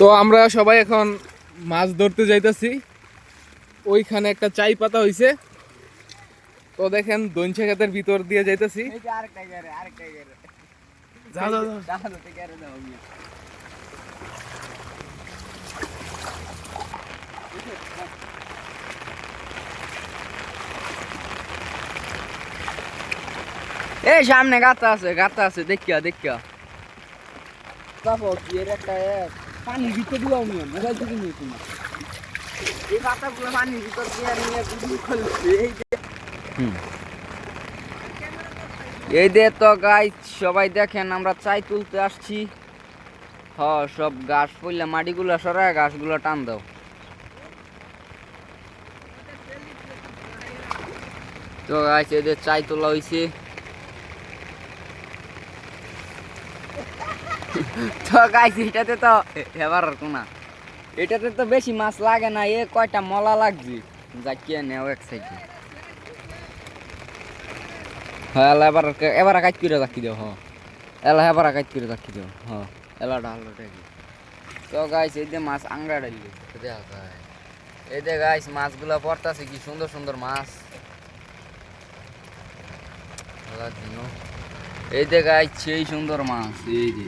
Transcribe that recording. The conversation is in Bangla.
তো আমরা সবাই এখন মাছ ধরতে যাইতাছি। ওইখানে একটা চাই পাতা হইছে, তো দেখেন দইনছা ক্ষেতের ভিতর দিয়ে যাইতাছি। এই সামনে গাতা আছে দেখিয়া দেখিয়া পানির ভিতর দিলাম মোবাইল থেকে নিয়ে তুমি এই পাতাগুলো পানির ভিতর দিয়ে নিয়ে ভিডিও করছে। এই দে তো গাইস সবাই দেখেন আমরা চাই তুলতে আসছি। সব ঘাস পড়লে মাটিগুলো সরায় ঘাসগুলো টান দাও। তো গাইস এদের চাই তোলা হইছে। তো গাইস এটাতে তো এবার কোনা এটাতে তো বেশি মাছ লাগে না, এ কয়টা মলা লাগছে যাকিয়ে নেও এক সাইডে। হ্যাঁ এবার এবার কাজ করে রাখি দাও। এলা এবার কাজ করে রাখি দাও। এলা ডাল তো গাইস এই যে মাছ আংড়া ডাইলি দেখা যায়। এই যে গাইস মাছগুলা পড়তাছে কি সুন্দর সুন্দর মাছ। এই যে গাইস সেই সুন্দর মাছ এই যে